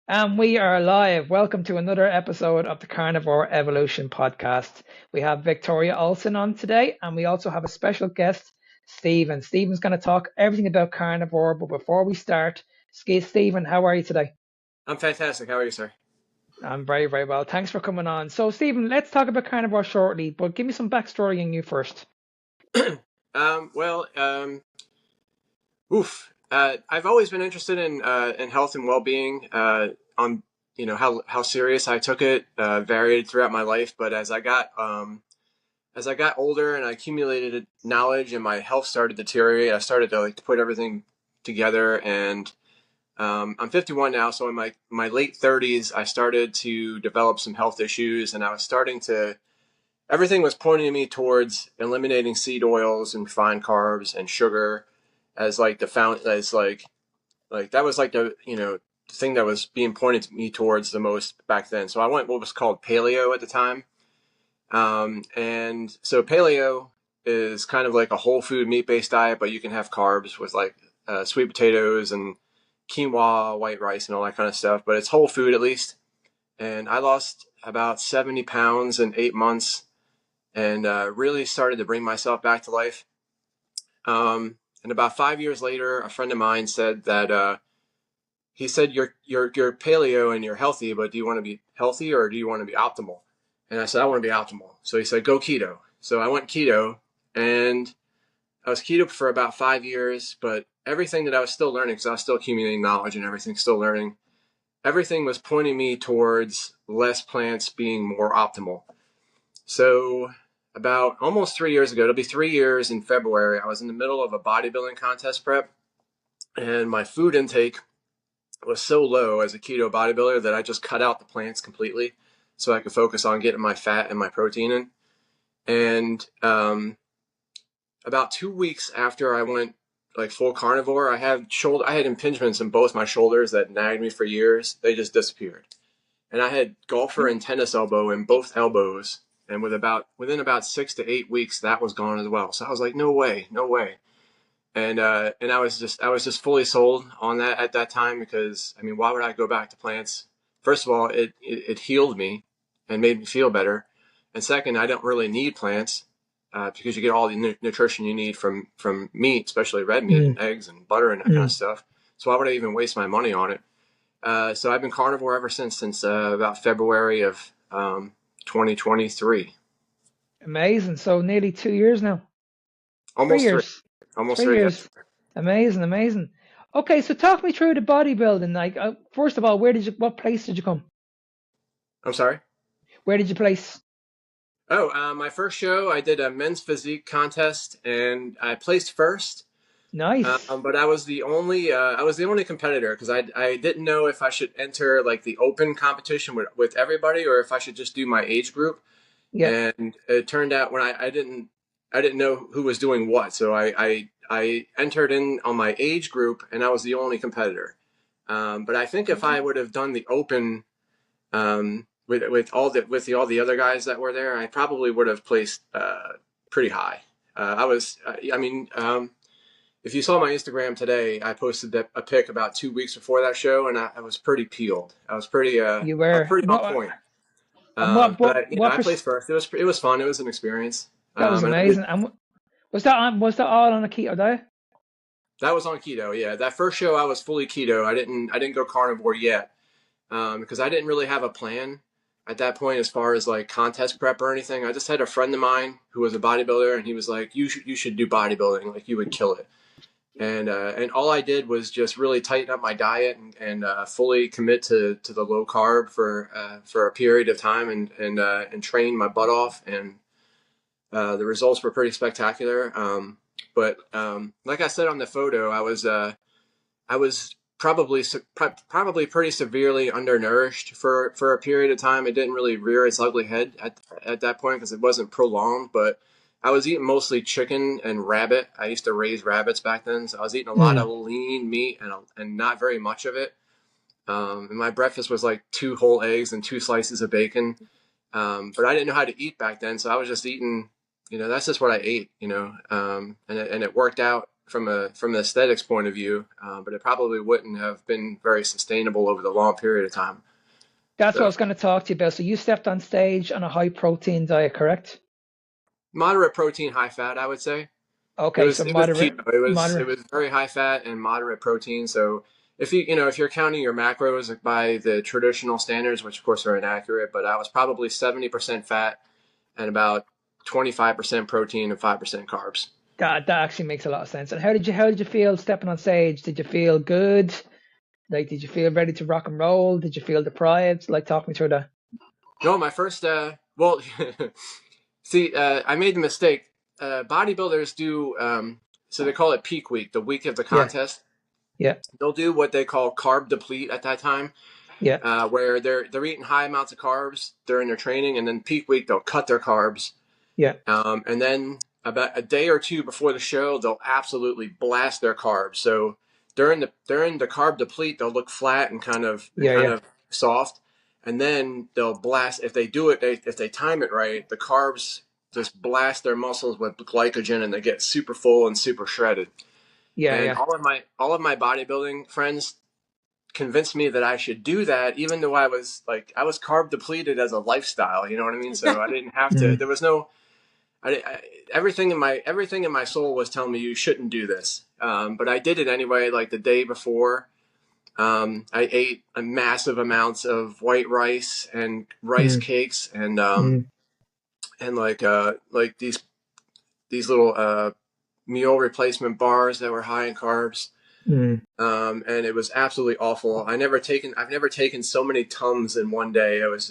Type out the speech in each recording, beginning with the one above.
And we are live. Welcome to another episode of the Carnivore Evolution podcast. We have Victoria Olsen on today, and we also have a special guest, Stephen. Stephen's going to talk everything about carnivore. But before we start, Stephen, how are you today? I'm fantastic. How are you, sir? I'm very, very well. Thanks for coming on. So, Stephen, let's talk about carnivore shortly, but give me some backstory on you first. Well, I've always been interested in health and well-being. On how serious I took it varied throughout my life, but as I got older and I accumulated knowledge and my health started to deteriorate, I started to put everything together. And I'm 51 now, so in my late 30s, I started to develop some health issues, and I was starting to everything was pointing me towards eliminating seed oils and refined carbs and sugar as like the found as like that was like the thing that was being pointed to me towards the most back then. So I went what was called paleo at the time, and so paleo is kind of like a whole food meat based diet, but you can have carbs with like sweet potatoes and quinoa, white rice, and all that kind of stuff. But it's whole food at least. And I lost about 70 pounds in 8 months and really started to bring myself back to life. And about 5 years later, a friend of mine said that he said, "You're paleo and you're healthy, but do you want to be healthy or do you want to be optimal?" And I said, "I want to be optimal." So he said, "Go keto." So I went keto, and I was keto for about 5 years. But everything that I was still learning, because I was still accumulating knowledge and everything, still learning, everything was pointing me towards less plants being more optimal. So about almost 3 years ago, it'll be 3 years in February, I was in the middle of a bodybuilding contest prep, and my food intake was so low as a keto bodybuilder that I just cut out the plants completely so I could focus on getting my fat and my protein in. And about 2 weeks after I went like full carnivore, I had impingements in both my shoulders that nagged me for years. They just disappeared. And I had golfer and tennis elbow in both elbows. And within about 6 to 8 weeks, that was gone as well. So I was like, no way, no way. And I was just fully sold on that at that time because I mean, why would I go back to plants? First of all, it healed me and made me feel better. And second, I don't really need plants because you get all the nutrition you need from meat, especially red meat Mm, and eggs and butter and that kind of stuff. So why would I even waste my money on it? So I've been carnivore ever since about February of 2023. amazing. So nearly 2 years now. Three Almost three. years. Almost Three three, yes. years. Amazing, amazing. Okay, so talk me through the bodybuilding. Like, first of all, what place did you come? I'm sorry. Where did you place? Oh, my first show, I did a men's physique contest, and I placed first. Nice. But I was the only competitor because I didn't know if I should enter like the open competition with everybody or if I should just do my age group. Yeah. And it turned out when I didn't know who was doing what, so I entered in on my age group, and I was the only competitor. But I think if I would have done the open all the other guys that were there, I probably would have placed pretty high. I mean, if you saw my Instagram today, I posted a pic about 2 weeks before that show, and I was pretty peeled. You I was were. pretty on point. And what, But what, what, I placed first. It was fun. It was an experience. that was And I did, amazing. And was that all on a keto diet? that was on keto. Yeah, that first show I was fully keto. I didn't go carnivore yet because I didn't really have a plan at that point as far as like contest prep or anything. I just had a friend of mine who was a bodybuilder, and he was like, you should do bodybuilding. Like you would kill it." And all I did was just really tighten up my diet and fully commit to the low carb for a period of time and train my butt off, and the results were pretty spectacular. But like I said on the photo, I was probably pretty severely undernourished for a period of time. It didn't really rear its ugly head at that point because it wasn't prolonged, but I was eating mostly chicken and rabbit. I used to raise rabbits back then, so I was eating a lot of Mm. lean meat and not very much of it. And my breakfast was like 2 whole eggs and 2 slices of bacon. But I didn't know how to eat back then, so I was just eating. That's just what I ate. And it worked out from the aesthetics point of view, but it probably wouldn't have been very sustainable over the long period of time. That's what I So was going to talk to you about. So you stepped on stage on a high protein diet, correct? moderate protein, high fat, I would say. Okay, so It was moderate, keto. It moderate. was very high fat and moderate protein. So if if you're counting your macros by the traditional standards, which of course are inaccurate, but I was probably 70% fat and about 25% protein and 5% carbs. That actually makes a lot of sense. And how did you feel stepping on stage? Did you feel good? Like, did you feel ready to rock and roll? Did you feel deprived? Like, talk me through that. No, my first well, see, I made the mistake. Bodybuilders do so they call it peak week, the week of the Yeah, contest. yeah, They'll do what they call carb deplete at that time, yeah, where they're eating high amounts of carbs during their training, and then peak week they'll cut their carbs, yeah, and then about a day or two before the show they'll absolutely blast their carbs. So during the carb deplete they'll look flat and yeah, kind yeah, of soft, and then they'll blast if they do it if they time it right. The carbs just blast their muscles with glycogen, and they get super full and super shredded. yeah, And yeah. all of my bodybuilding friends convinced me that I should do that, even though I was carb depleted as a lifestyle. You know what I mean? So I didn't have to. Mm, There was no. Everything in my soul was telling me you shouldn't do this, but I did it anyway. Like the day before, I ate a massive amounts of white rice and rice mm, cakes mm, and like these little meal replacement bars that were high in carbs. mm, And it was absolutely awful. I've never taken so many Tums in one day. It was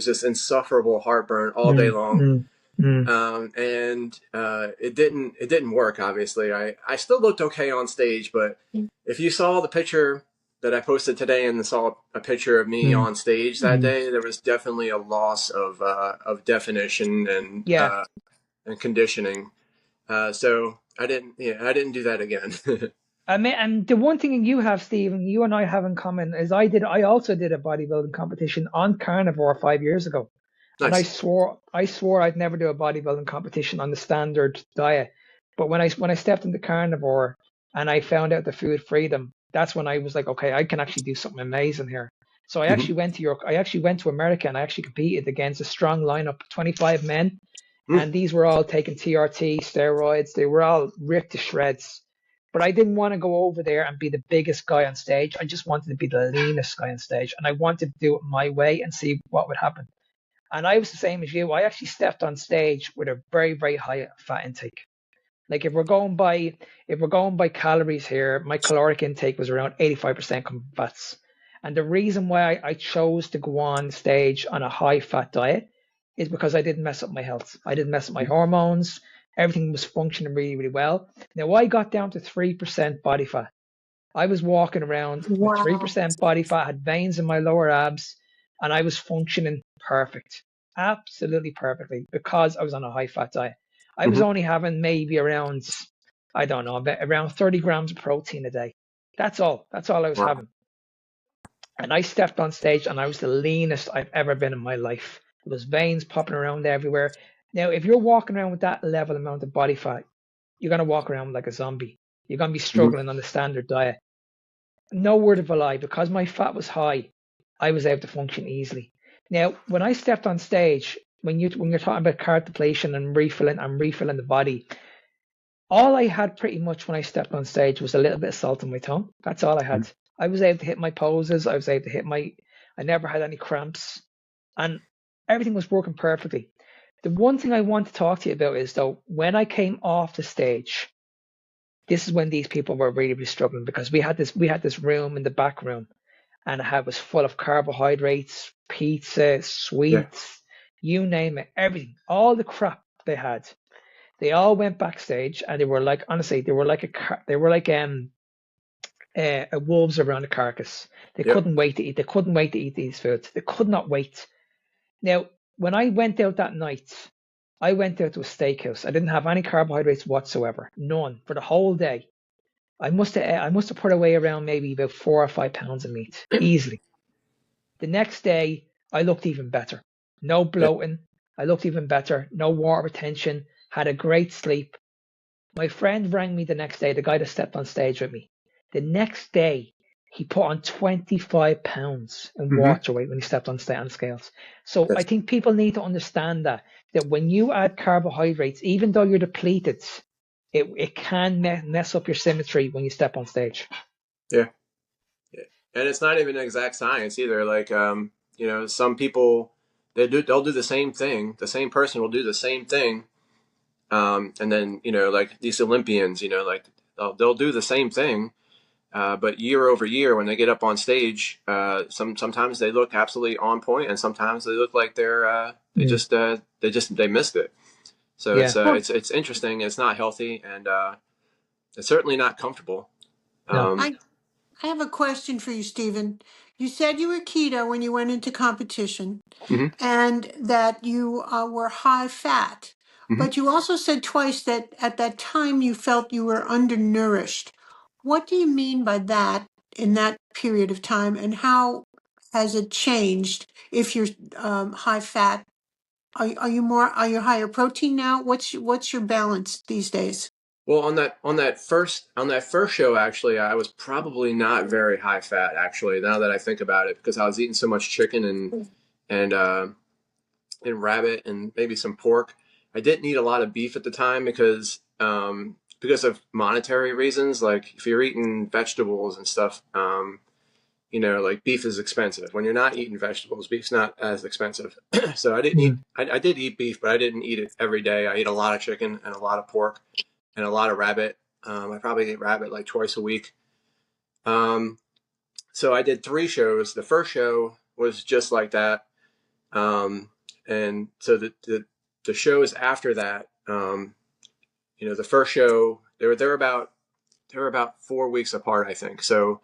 just insufferable heartburn all day mm, long. mm, mm, And it didn't work. Obviously, I still looked okay on stage, but if you saw the picture that I posted today and saw a picture of me mm, on stage that mm. day, there was definitely a loss of definition Yeah. and conditioning. So I didn't do that again. I mean, and the one thing you have, Stephen, you and I have in common is I also did a bodybuilding competition on Carnivore 5 years ago. And Nice. I swore I'd never do a bodybuilding competition on the standard diet. But when I stepped into Carnivore and I found out the food freedom, that's when I was like, okay, I can actually do something amazing here. So Mm-hmm. I actually went to America and I actually competed against a strong lineup, 25 men, Mm. and these were all taking TRT, steroids. They were all ripped to shreds. But I didn't want to go over there and be the biggest guy on stage. I just wanted to be the leanest guy on stage, and I wanted to do it my way and see what would happen. And I was the same as you. I actually stepped on stage with a very, very high fat intake. Like if we're going by calories here, my caloric intake was around 85% coming from fats. And the reason why I chose to go on stage on a high fat diet is because I didn't mess up my health. I didn't mess up my hormones. Everything was functioning really, really well. Now I got down to 3% body fat. I was walking around with Wow. 3% body fat, had veins in my lower abs, and I was functioning perfect. Absolutely perfectly because I was on a high fat diet. I was Mm-hmm. only having maybe around, I don't know, around 30 grams of protein a day. That's all. That's all I was Wow. having. And I stepped on stage and I was the leanest I've ever been in my life. There was veins popping around everywhere. Now, if you're walking around with that level amount of body fat, you're going to walk around like a zombie. You're going to be Mm-hmm. struggling on the standard diet. No word of a lie, because my fat was high, I was able to function easily. Now, when I stepped on stage, when you're talking about carb depletion and refilling the body, all I had pretty much when I stepped on stage was a little bit of salt on my tongue. That's all I had. I was able to hit my poses. I was able to hit my. I never had any cramps, and everything was working perfectly. The one thing I want to talk to you about is though when I came off the stage, this is when these people were really, really struggling because we had this room in the back room and it was full of carbohydrates, pizza, Yeah. sweets, you name it, everything, all the crap they had. They all went backstage and they were like, honestly, they were like wolves around a carcass. They Yep. couldn't wait to eat. They couldn't wait to eat these foods. They could not wait. Now, when I went out that night, I went out to a steakhouse. I didn't have any carbohydrates whatsoever, none for the whole day. I must have put away around maybe about 4 or 5 pounds of meat easily. The next day, I looked even better. No Yeah. bloating. I looked even better. No water retention. Had a great sleep. My friend rang me the next day, the guy that stepped on stage with me. The next day, he put on 25 pounds in Mm-hmm. water weight when he stepped on scales. So I That's think people need to understand that when you add carbohydrates, even though you're depleted, it can mess up your symmetry when you step on stage. yeah. Yeah. And it's not even an exact science either. Like, some people they'll do the same thing. The same person will do the same thing, and then like these Olympians, like they'll do the same thing, but year over year when they get up on stage, sometimes they look absolutely on point, and sometimes they look like Mm. they missed it. So Yeah. it's interesting. It's not healthy, and it's certainly not comfortable. No. Um, I have a question for you, Stephen. You said you were keto when you went into competition mhm, and that you were high fat, mhm. but you also said twice that at that time you felt you were undernourished. What do you mean by that in that period of time, and how has it changed if you're high fat? Are you higher protein now? What's your balance these days? Well, on that first show, actually, I was probably not very high fat. Actually, now that I think about it, because I was eating so much chicken and and rabbit and maybe some pork. I didn't eat a lot of beef at the time because of monetary reasons. Like if you're eating vegetables and stuff, like beef is expensive. When you're not eating vegetables, beef's not as expensive. So I didn't eat. Mm. I did eat beef, but I didn't eat it every day. I ate a lot of chicken and a lot of pork and a lot of rabbit. I probably ate rabbit like twice a week. Um, so I did 3 shows. The first show was just like that. And so the shows after that, the first show, they were about 4 weeks apart, I think. So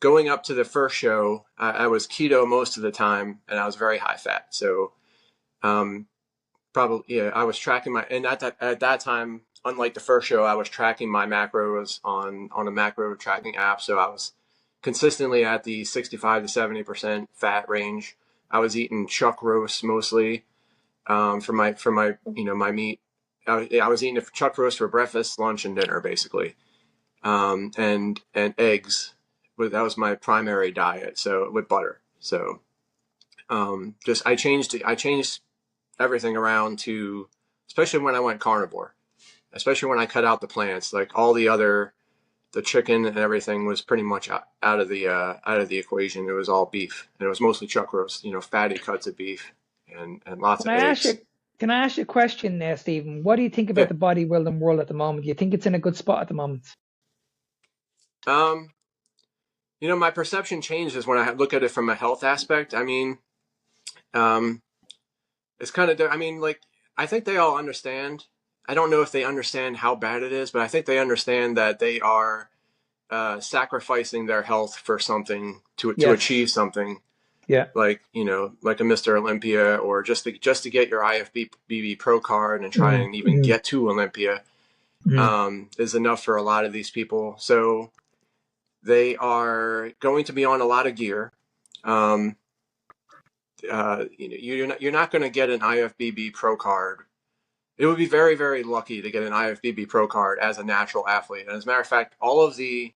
going up to the first show, I was keto most of the time, and I was very high fat. So um, probably, yeah, I was tracking and at that time, unlike the first show, I was tracking my macros on a macro tracking app. So I was consistently at the 65 to 70% fat range. I was eating chuck roast mostly for my meat. I was eating a chuck roast for breakfast, lunch, and dinner basically, and eggs. That was my primary diet. So with butter. So just I changed everything around to, especially when I went carnivore, especially when I cut out the plants, like the chicken and everything was pretty much out of the equation. It was all beef, and it was mostly chuck roast, fatty cuts of beef and lots Can of I ask eggs. you? Can I ask you a question there, Stephen? What do you think about Yeah. the bodybuilding world at the moment? Do you think it's in a good spot at the moment? Um, my perception changes when I look at it from a health aspect. I mean, um, it's kind of, I mean, like, I think they all understand. I don't know if they understand how bad it is, but I think they understand that they are sacrificing their health for something to Yes. achieve something, Yeah. like like a Mr. Olympia, or just to get your IFBB Pro card and try Mm, and even mm, get to Olympia, mm, is enough for a lot of these people. So they are going to be on a lot of gear. Um, you're not going to get an IFBB Pro card. It would be very, very lucky to get an IFBB Pro card as a natural athlete. And as a matter of fact, all of the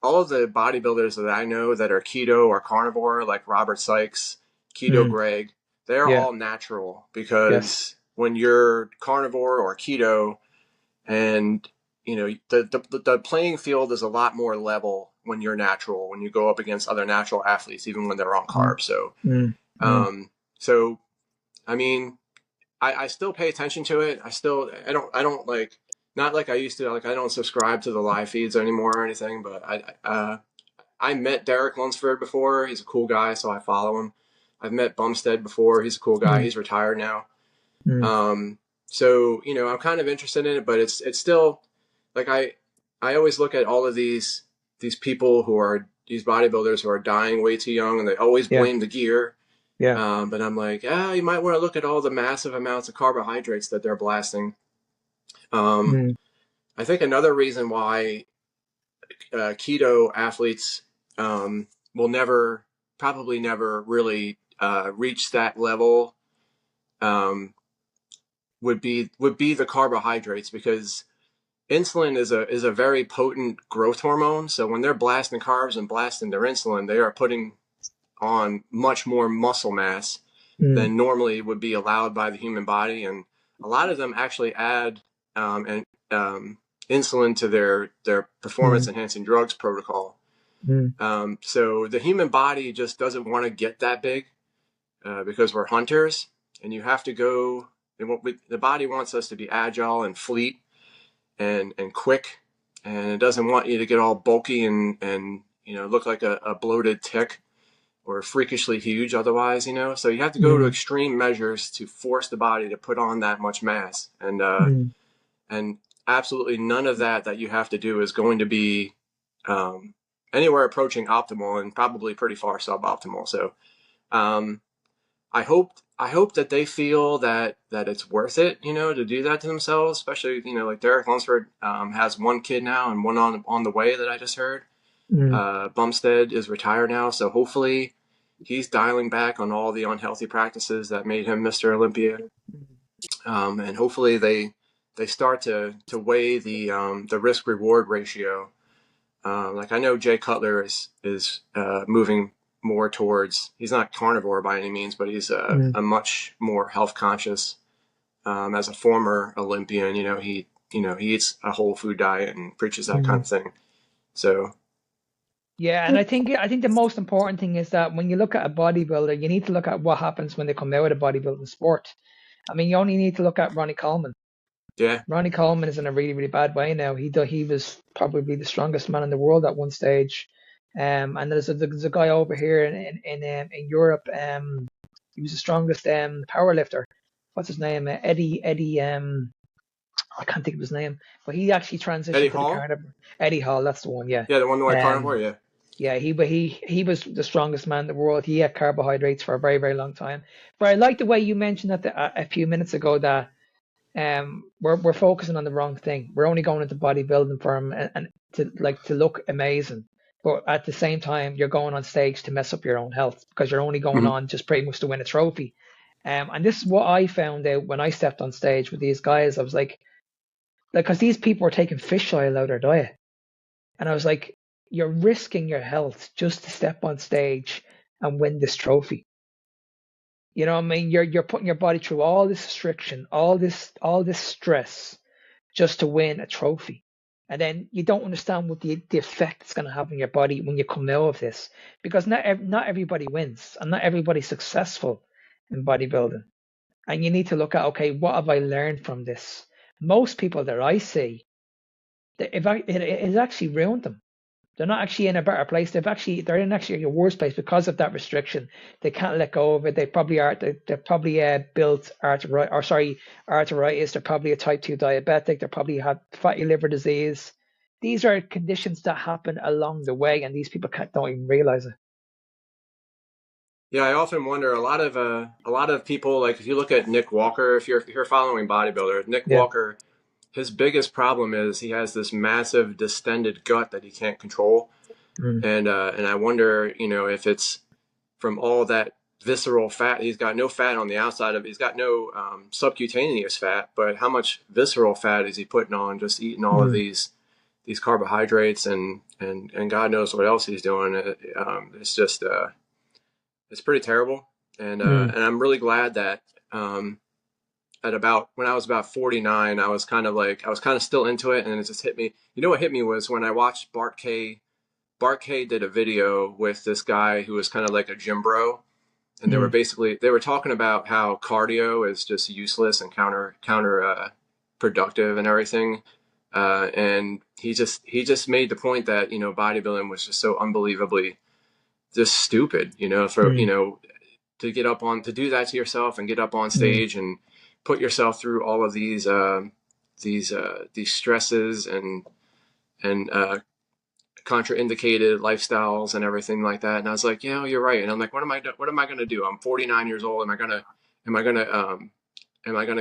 bodybuilders that I know that are keto or carnivore, like Robert Sykes, Keto mm. Greg, they're Yeah. all natural, Yes. because when you're carnivore or keto, and the playing field is a lot more level when you're natural, when you go up against other natural athletes, even when they're on Mm, carbs. So mm, mm. um, so I mean, I still pay attention to it. I don't like, not like I used to. Like, I don't subscribe to the live feeds anymore or anything. But I met Derek Lunsford before. He's a cool guy, so I follow him. I've met Bumstead before. He's a cool guy. Mm, He's retired now. mm. So I'm kind of interested in it, but it's still, like, I always look at all of these people who are these bodybuilders who are dying way too young, and they always Yeah. blame the gear. Yeah. But I'm like, you might want to look at all the massive amounts of carbohydrates that they're blasting. Um, Mm, I think another reason why keto athletes will probably never really reach that level, um, would be the carbohydrates, because insulin is a very potent growth hormone. So when they're blasting carbs and blasting their insulin, they are putting on much more muscle mass than normally would be allowed by the human body. And a lot of them actually add and insulin to their performance enhancing drugs protocol. So the human body just doesn't want to get that big because we're hunters, and you have to go. The body wants us to be agile and fleet and quick, and it doesn't want you to get all bulky and look like a bloated tick or freakishly huge otherwise, so you have to go to extreme measures to force the body to put on that much mass, and absolutely none of that you have to do is going to be anywhere approaching optimal, and probably pretty far suboptimal. So I hope that they feel that it's worth it, to do that to themselves, especially, like Derek Lunsford has one kid now and one on the way that I just heard. Bumstead is retired now, so hopefully he's dialing back on all the unhealthy practices that made him Mr. Olympia. And hopefully they start to weigh the risk reward ratio. Like I know Jay Cutler is moving more towards, he's not carnivore by any means, but he's a much more health conscious. As a former Olympian, he eats a whole food diet and preaches that kind of thing. So yeah, and I think the most important thing is that when you look at a bodybuilder, you need to look at what happens when they come out of bodybuilding sport. I mean, you only need to look at Ronnie Coleman. Yeah, Ronnie Coleman is in a really, really bad way now. He was probably the strongest man in the world at one stage. And there's a guy over here in Europe. He was the strongest power lifter. What's his name? Eddie. I can't think of his name, but he actually transitioned Eddie to Hall? the carnivore. Eddie Hall, that's the one. Yeah. Yeah, the one like carnivore. Yeah. Yeah, he was the strongest man in the world. He had carbohydrates for a very, very long time. But I like the way you mentioned that a few minutes ago that we're focusing on the wrong thing. We're only going into bodybuilding for him and to look amazing. But at the same time, you're going on stage to mess up your own health because you're only going on just pretty much to win a trophy. And this is what I found out when I stepped on stage with these guys. I was like, because these people were taking fish oil out of their diet. And I was like, you're risking your health just to step on stage and win this trophy. You know what I mean? You're putting your body through all this restriction, all this stress just to win a trophy. And then you don't understand what the effect it's going to have on your body when you come out of this. Because not everybody wins and not everybody's successful in bodybuilding. And you need to look at, okay, what have I learned from this? Most people that I see, it actually ruined them. They're not actually in a better place. They're in actually a worse place because of that restriction. They can't let go of it. They probably are. They're probably built arthritis. They're probably a type 2 diabetic. They probably have fatty liver disease. These are conditions that happen along the way, and these people don't even realize it. Yeah, I often wonder. A lot of people, like if you look at Nick Walker, if you're following bodybuilder, Nick Walker, his biggest problem is he has this massive distended gut that he can't control, and I wonder, if it's from all that visceral fat. He's got no fat on the outside of it. He's got no subcutaneous fat, but how much visceral fat is he putting on just eating all of these carbohydrates and God knows what else he's doing. It's just it's pretty terrible, and I'm really glad that when I was about 49, I was kind of still into it, and it just hit me. You know what hit me was when I watched Bart K. Bart K did a video with this guy who was kind of like a gym bro, and they were talking about how cardio is just useless and counter productive and everything. And he just made the point that bodybuilding was just so unbelievably just stupid, to get up on, to do that to yourself and get up on stage and put yourself through all of these stresses and contraindicated lifestyles and everything like that. And I was like, you're right. And I'm like, what am I going to do? I'm 49 years old. Am I going to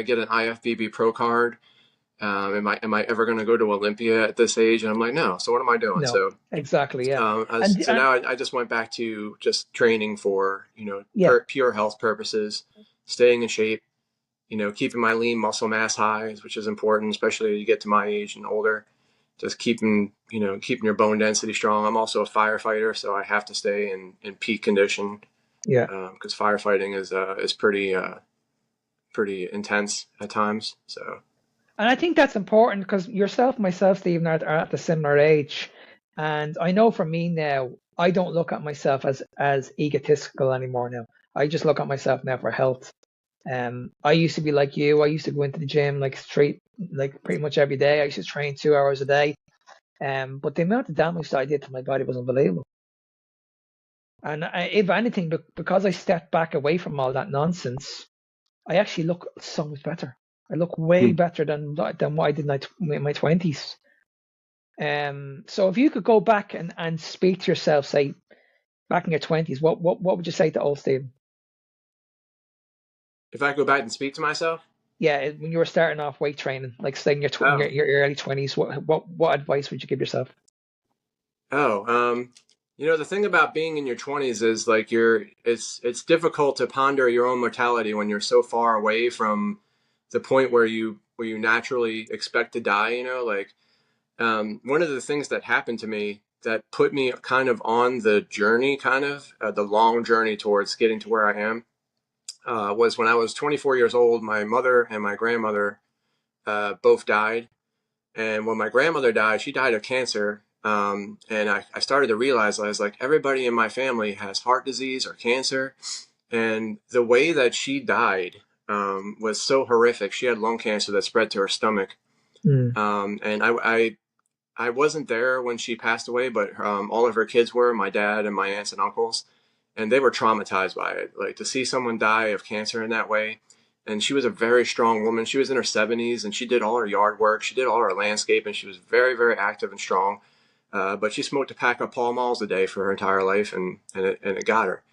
get an IFBB pro card? Am I ever going to go to Olympia at this age? And I'm like, no. So what am I doing? No, So exactly. Yeah. So now I just went back to just training for, pure health purposes, staying in shape, keeping my lean muscle mass high, which is important, especially as you get to my age and older. Just keeping your bone density strong. I'm also a firefighter, so I have to stay in peak condition. Yeah. Because firefighting is pretty intense at times. So. And I think that's important because yourself, myself, Stephen, are at the similar age. And I know for me now, I don't look at myself as egotistical anymore now. I just look at myself now for health. I used to be like you. I used to go into the gym like pretty much every day. I used to train 2 hours a day. But the amount of damage that I did to my body was unbelievable. And if anything, because I stepped back away from all that nonsense, I actually look so much better. I look way better than what I did in my 20s. So if you could go back and speak to yourself, say back in your 20s, what would you say to old Stephen? If I go back and speak to myself? Yeah, when you were starting off weight training, like say in your early 20s, what advice would you give yourself? The thing about being in your 20s is like it's difficult to ponder your own mortality when you're so far away from the point where you naturally expect to die. One of the things that happened to me that put me kind of on the journey, the long journey towards getting to where I am, was when I was 24 years old. My mother and my grandmother both died. And when my grandmother died, she died of cancer. And I started to realize, I was like, everybody in my family has heart disease or cancer. And the way that she died was so horrific. She had lung cancer that spread to her stomach. And I wasn't there when she passed away, but all of her kids were, my dad and my aunts and uncles. And they were traumatized by it. Like, to see someone die of cancer in that way. And she was a very strong woman. She was in her 70s, and she did all her yard work. She did all her landscaping. She was very, very active and strong. But she smoked a pack of Pall Malls a day for her entire life, and it got her.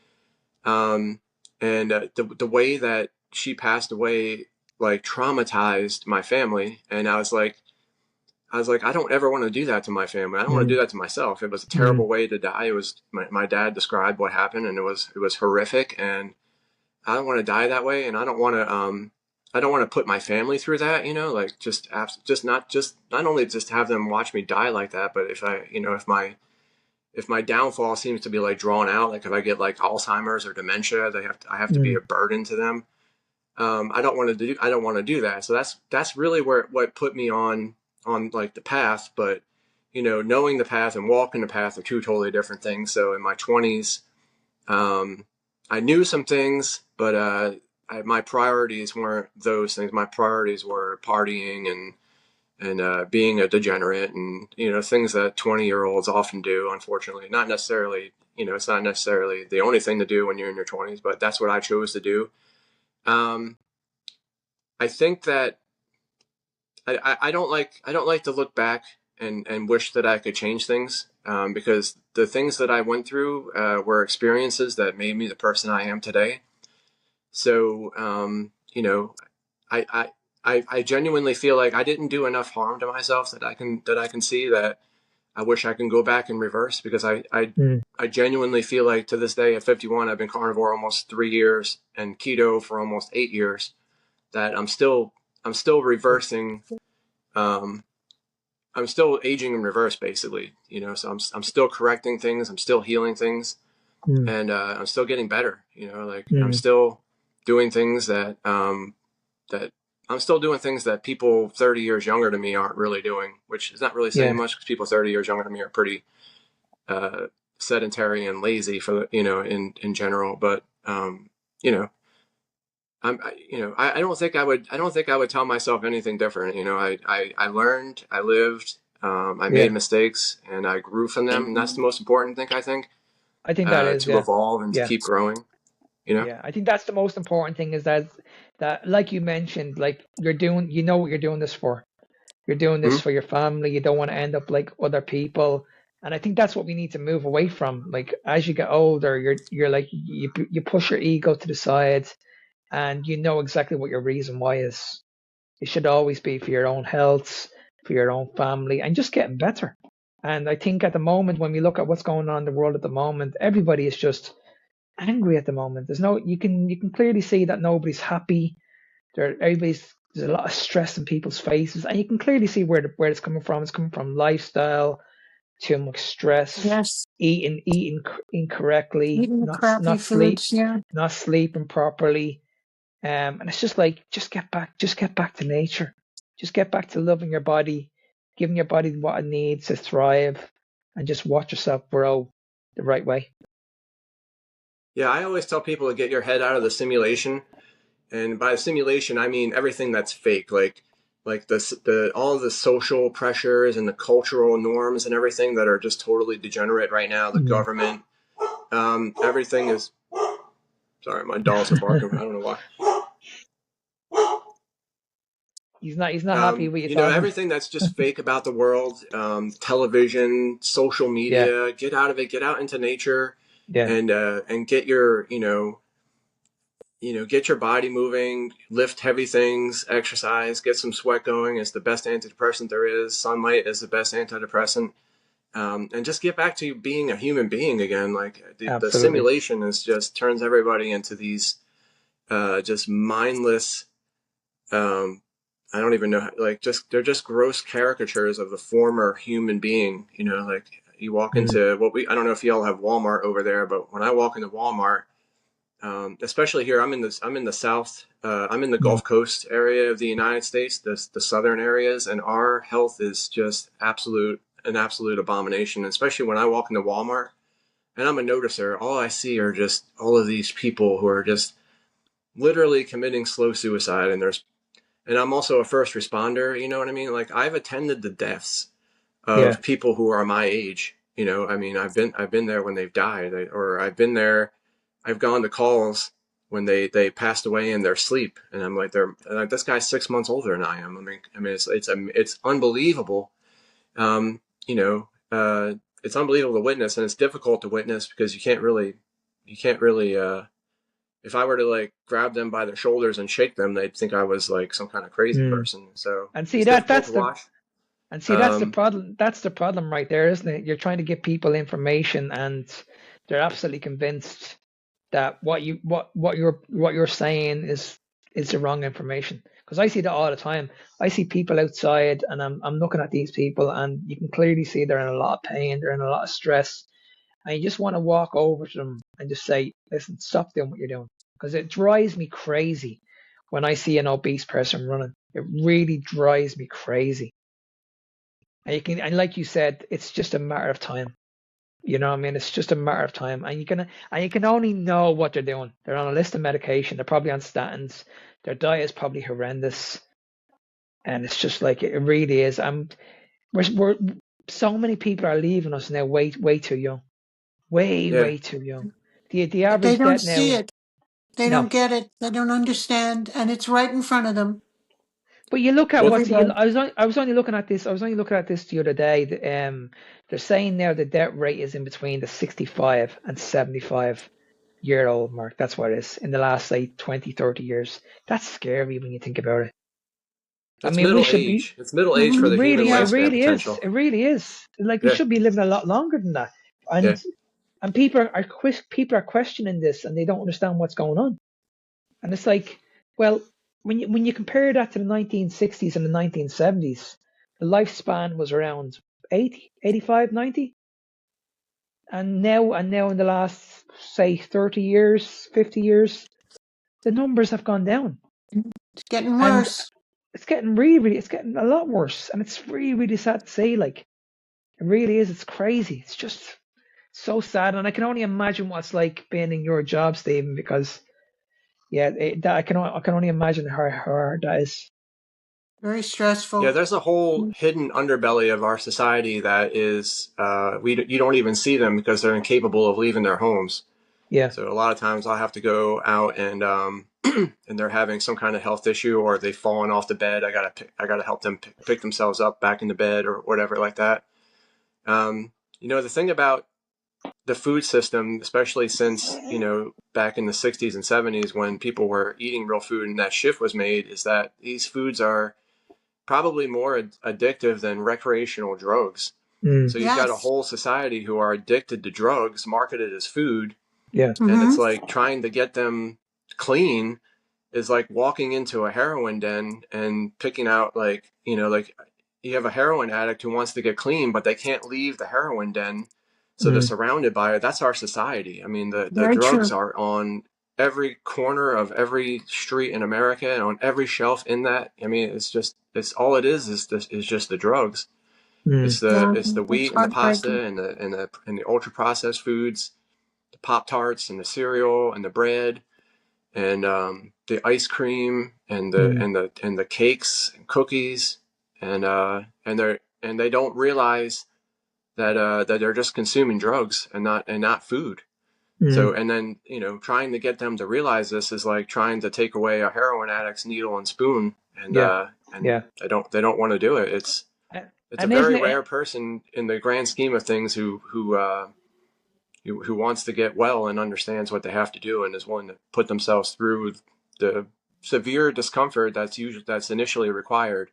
The way that she passed away, like, traumatized my family. And I was like, I don't ever want to do that to my family. I don't want to do that to myself. It was a terrible way to die. It was my dad described what happened, and it was horrific. And I don't want to die that way, and I don't want to put my family through that. Like, not only just have them watch me die like that, but if my downfall seems to be like drawn out, like if I get like Alzheimer's or dementia, I have to be a burden to them. I don't want to do that. So that's really what put me on like the path. But knowing the path and walking the path are two totally different things. So in my 20s, I knew some things, but my priorities weren't those things. My priorities were partying and being a degenerate, and things that 20-year-olds often do. Unfortunately, not necessarily. It's not necessarily the only thing to do when you're in your 20s, but that's what I chose to do. I think that I don't like to look back and wish that I could change things, because the things that I went through were experiences that made me the person I am today. So I genuinely feel like I didn't do enough harm to myself that I can see that I wish I can go back and reverse, because I genuinely feel like to this day at 51, I've been carnivore almost 3 years and keto for almost 8 years, that I'm still reversing. I'm still aging in reverse, basically. So I'm still correcting things. I'm still healing things, and I'm still getting better. I'm still doing things that I'm still doing things that people 30 years younger to me aren't really doing, which is not really saying much, because people 30 years younger than me are pretty sedentary and lazy in general. But I don't think I would tell myself anything different. I learned, I lived, I made mistakes, and I grew from them, and that's the most important thing, I think. I think that is to evolve and to keep growing. Yeah, I think that's the most important thing, is that like you mentioned, like you're doing, what you're doing this for. You're doing this for your family. You don't want to end up like other people. And I think that's what we need to move away from. Like, as you get older, you're like, you push your ego to the side, and you know exactly what your reason why is. It should always be for your own health, for your own family, and just getting better. And I think at the moment, when we look at what's going on in the world at the moment, everybody is just angry at the moment. You can clearly see that nobody's happy. There's a lot of stress in people's faces, and you can clearly see where it's coming from. It's coming from lifestyle, too much stress, Yes. eating incorrectly, Eating the crappy foods. Yeah. not sleeping properly. And it's just like, just get back to nature. Just get back to loving your body, giving your body what it needs to thrive, and just watch yourself grow the right way. Yeah, I always tell people to get your head out of the simulation. And by simulation, I mean everything that's fake, like the all the social pressures and the cultural norms and everything that are just totally degenerate right now. The government, everything is. Sorry, my dolls are barking. I don't know why. He's not happy with you talking. Everything that's just fake about the world, television, social Yeah, media, get out of it, get out into nature, yeah, and get your, get your body moving, lift heavy things, exercise, get some sweat going. It's the best antidepressant there is. Sunlight is the best antidepressant. And just get back to being a human being again. Like the absolutely. simulation is just turns everybody into these just mindless, I don't even know, like they're just gross caricatures of the former human being. Like you walk Mm, into I don't know if y'all have Walmart over there, but when I walk into Walmart, especially here, I'm in the South, I'm in the mm, Gulf Coast area of the United States, the southern areas, and our health is just an absolute abomination. Especially when I walk into Walmart, and I'm a noticer, all I see are just all of these people who are just literally committing slow suicide, and I'm also a first responder, you know what I mean? Like I've attended the deaths yeah. of people who are my age. I mean, I've been there when they've died, or I've been there. I've gone to calls when they passed away in their sleep, and I'm like, they're like, this guy's 6 months older than I am. I mean, it's unbelievable. Um, you know, it's unbelievable to witness, and it's difficult to witness because you can't really. If I were to like grab them by their shoulders and shake them, they'd think I was like some kind of crazy Mm. person. So And see it's difficult to that's the watch. and see that's the Um, problem. That's the problem right there, isn't it? You're trying to give people information, and they're absolutely convinced that what you're saying is the wrong information. Because I see that all the time. I see people outside, and I'm looking at these people, and you can clearly see they're in a lot of pain, they're in a lot of stress, and you just want to walk over to them and just say, "Listen, stop doing what you're doing," because it drives me crazy when I see an obese person running. It really drives me crazy. And like you said, it's just a matter of time. You know what I mean? It's just a matter of time. And you can only know what they're doing. They're on a list of medication, they're probably on statins, their diet is probably horrendous. And it's just like it really is. We're so many people are leaving us now way too young. yeah, Way too young. The But they average don't death see now, it. They no. don't get it. They don't understand. And it's right in front of them But you look at well, every day. I was only looking at this. I was only looking at this the other day. They're saying now the death rate is in between the 65 and 75-year old mark. That's what it is in the last, say, 20, 30 years. That's scary when you think about it. I it's mean, we middle should be, age. It's middle age for Hmm. the human it Yeah. lifespan really is. potential. It really is. Like we Yeah, should be living a lot longer than that. yeah. And people are questioning this, and they don't understand what's going on. And it's like, well, when you compare that to the 1960s and the 1970s, the lifespan was around 80, 85, 90. And now in the last, say, 30 years, 50 years, the numbers have gone down. It's getting And worse. it's getting a lot worse. And it's really, really sad to say, like, it really is. It's crazy. It's just so sad. And I can only imagine what it's like being in your job, Stephen, because yeah, I can only imagine how hard that is. Very Yeah, stressful. there's a whole hidden underbelly of our society that is you don't even see them because they're incapable of leaving their homes. Yeah. So a lot of times I'll have to go out and and they're having some kind of health issue or they've fallen off the bed. I gotta help them pick themselves up back in the bed or whatever like that. The thing about the food system, especially since back in the 60s and 70s when people were eating real food and that shift was made, is that these foods are probably more addictive than recreational drugs. Mm, So you've got a Yes. whole society who are addicted to drugs marketed as food, yeah. and Hmm. it's like trying to get them clean is like walking into a heroin den and picking out, like, like you have a heroin addict who wants to get clean, but they can't leave the heroin den. So they're Mm, surrounded by it. That's our society. I mean, the Very drugs true. are on every corner of every street in America and on every shelf in that. I mean, it's all it is just the drugs. mm, Yeah, It's the it's wheat and the heartbreaking. pasta and the ultra processed foods, the Pop Tarts and the cereal and the bread and the ice cream and mm, the cakes and cookies and they don't realize that they're just consuming drugs and not food. So, mm. and then, trying to get them to realize this is like trying to take away a heroin addict's needle and spoon, Yeah, and yeah. they don't want to do it. A- It's a And isn't very it? rare person in the grand scheme of things who wants to get well and understands what they have to do and is willing to put themselves through the severe discomfort that's initially required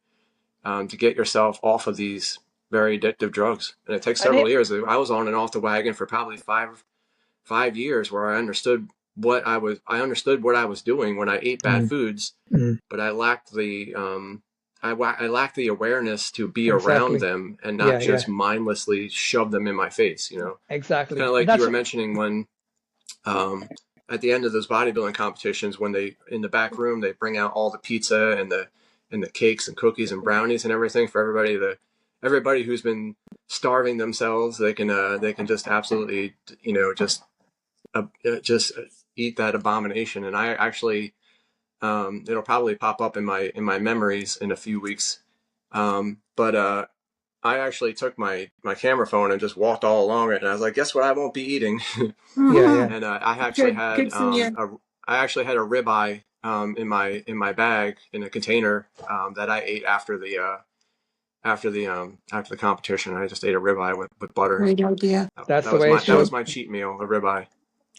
to get yourself off of these very addictive drugs. And it takes And several it. years. I was on and off the wagon for probably five years where I understood what I was doing when I ate bad Mm, foods, mm. but I lacked I lacked the awareness to be around Exactly. them and not Yeah, just yeah. mindlessly shove them in my face. It's kind Exactly. of And like you that's were mentioning when um, at the end of those bodybuilding competitions, when they in the back room they bring out all the pizza and the cakes and cookies and brownies and everything for everybody who's been starving themselves. They can just absolutely just eat that abomination. And I actually it'll probably pop up in my memories in a few weeks. But I actually took my camera phone and just walked all along it, and I was like, "Guess what? I won't be eating." yeah, Hmm. yeah. And Good for you. I actually had a ribeye in my bag in a container that I ate after the competition. I just ate a ribeye with butter. Great idea. That's That the was way it my that should. was my cheat meal, a ribeye.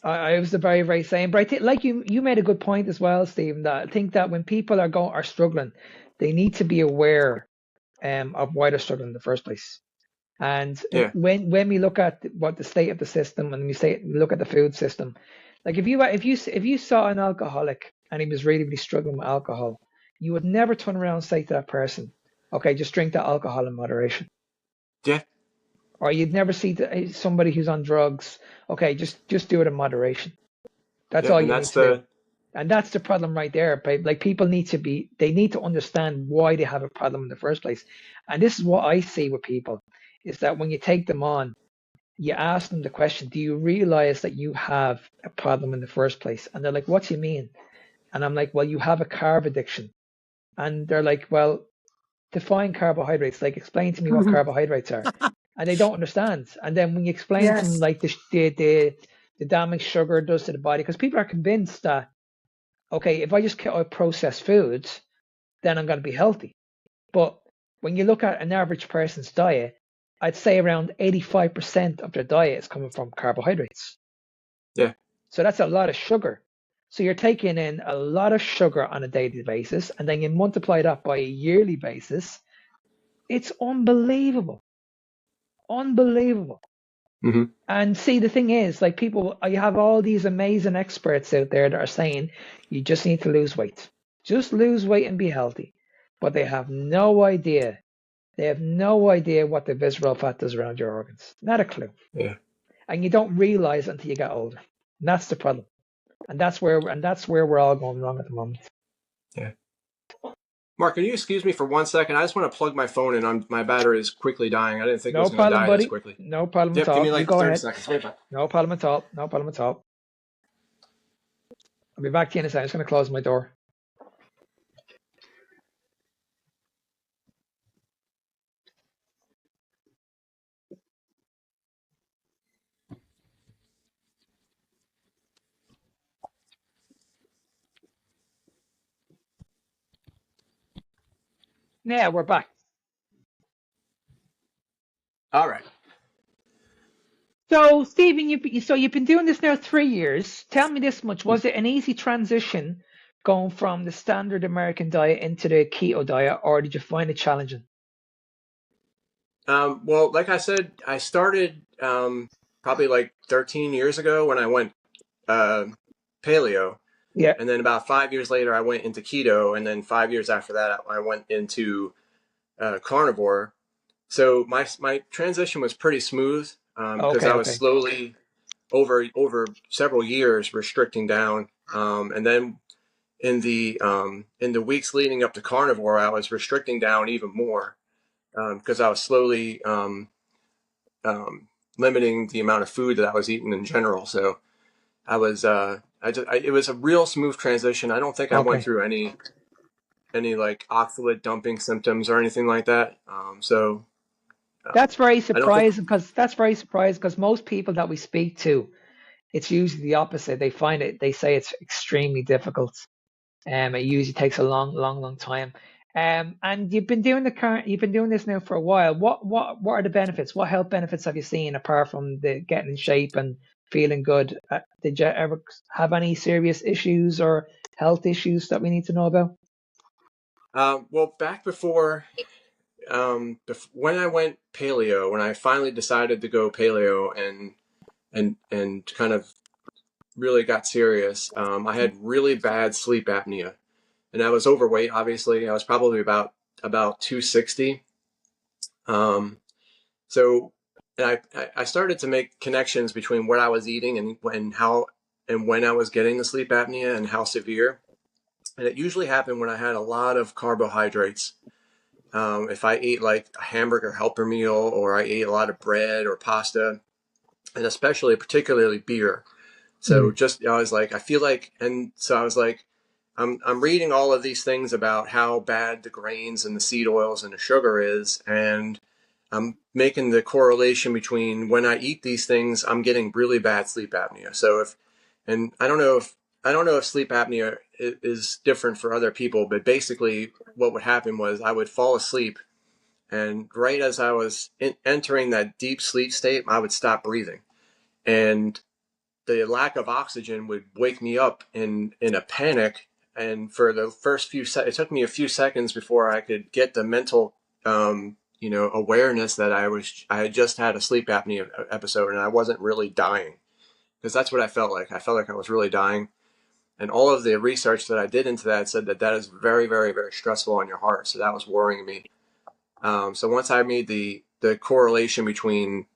I was the very, very same. But I think, like you made a good point as well, Stephen. That I think that when people are struggling, they need to be aware of why they're struggling in the first place. And Yeah, when we look at what the state of the system, and we look at the food system, like if you saw an alcoholic and he was really, really struggling with alcohol, you would never turn around and say to that person, "Okay, just drink that alcohol in moderation." yeah, Or you'd never see somebody who's on drugs, "Okay, just do it in moderation." That's yeah, all and you that's need to do. the And that's the problem right there. Like people they need to understand why they have a problem in the first place. And this is what I see with people is that when you take them on, you ask them the question, do you realize that you have a problem in the first place? And they're like, what do you mean? And I'm like, well, you have a carb addiction. And they're like, well, define carbohydrates. Like, explain to me what carbohydrates are. And they don't understand. And then when you explain to them, Yes. like, the damage sugar does to the body, because people are convinced that, okay, if I just cut out processed foods, then I'm going to be healthy. But when you look at an average person's diet, I'd say around 85% of their diet is coming from carbohydrates. yeah, So that's a lot of sugar. So you're taking in a lot of sugar on a daily basis, and then you multiply that by a yearly basis. It's unbelievable. Unbelievable. hmm And see, the thing is, like people, you have all these amazing experts out there that are saying you just need to lose weight. Just lose weight and be healthy. But they have no idea. They have no idea what the visceral fat does around your organs. Not a clue. yeah, And you don't realize until you get older. And that's the problem. And that's where we're all going wrong at the moment. yeah. Mark, can you excuse me for 1 second? I just want to plug my phone in. My battery is quickly dying. I didn't think it No was going to problem, die this buddy. quickly. No problem at Yep, give me all. You like go 30 ahead. seconds. Wait back. No problem at all. No problem at all. I'll be back to you in a second. I'm just going to close my door. Yeah, we're back. All right. So, Stephen, you've been doing this now 3 years. Tell me this much: was it an easy transition going from the standard American diet into the keto diet, or did you find it challenging? Well, like I said, I started probably like 13 years ago when I went uh, paleo. Yeah. And then about 5 years later, I went into keto. And then 5 years after that, I went into carnivore. So my transition was pretty smooth because Okay. I was Okay. slowly over several years restricting down. And then in the weeks leading up to carnivore, I was restricting down even more because I was slowly um, limiting the amount of food that I was eating in general. So I was it was a real smooth transition. I don't think I went Okay. through any like oxalate dumping symptoms or anything like that. So That's very I don't think. surprising because most people that we speak to, it's usually the opposite. They say it's extremely difficult. It usually takes a long time. And you've been doing this now for a while. What are the benefits? What health benefits have you seen apart from the getting in shape and feeling good? Did you ever have any serious issues or health issues that we need to know about? Well, back before when I went paleo, when I finally decided to go paleo and kind of really got serious, I had really bad sleep apnea, and I was overweight. Obviously, I was probably about 260. Um, so I started to make connections between what I was eating and how and when I was getting the sleep apnea and how severe. And it usually happened when I had a lot of carbohydrates. If I ate like a hamburger helper meal or I ate a lot of bread or pasta, and especially particularly beer. So Mm, just I was like, I feel like, and so I was like, I'm reading all of these things about how bad the grains and the seed oils and the sugar is, and I'm making the correlation between when I eat these things, I'm getting really bad sleep apnea. So and I don't know if sleep apnea is different for other people, but basically what would happen was I would fall asleep, and right as I was entering that deep sleep state, I would stop breathing, and the lack of oxygen would wake me up in a panic. And for the first it took me a few seconds before I could get the mental, awareness that I had just had a sleep apnea episode and I wasn't really dying, because that's what I felt like. I felt like I was really dying. And all of the research that I did into that said that that is very, very, very stressful on your heart. So that was worrying me. So once I made the correlation between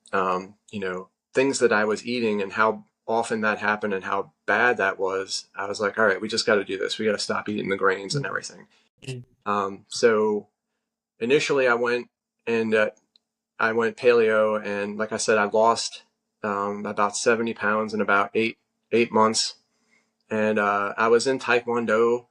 things that I was eating and how often that happened and how bad that was, I was like, all right, we just got to do this. We got to stop eating the grains and mm, everything. mm. So initially, and I went paleo, and like I said, I lost about 70 pounds in about eight months, and I was in Taekwondo,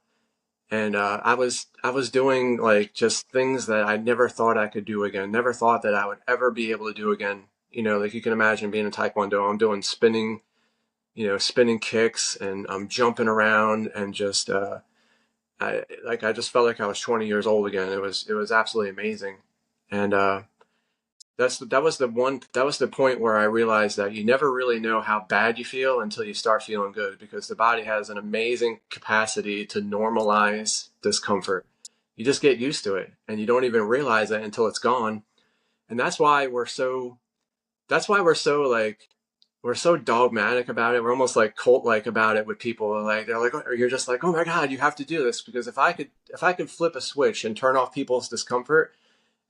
and I was doing like just things that I never thought I could do again. Never thought that I would ever be able to do again. Like you can imagine being in Taekwondo. I'm doing spinning kicks, and I'm jumping around, and just I just felt like I was 20 years old again. It was absolutely amazing, and that was the point where I realized that you never really know how bad you feel until you start feeling good, because the body has an amazing capacity to normalize discomfort. You just get used to it and you don't even realize it until it's gone. And that's why we're so dogmatic about it. We're almost like cult like about it with people. Like they're like, or you're just like, oh my God, you have to do this, because if I could flip a switch and turn off people's discomfort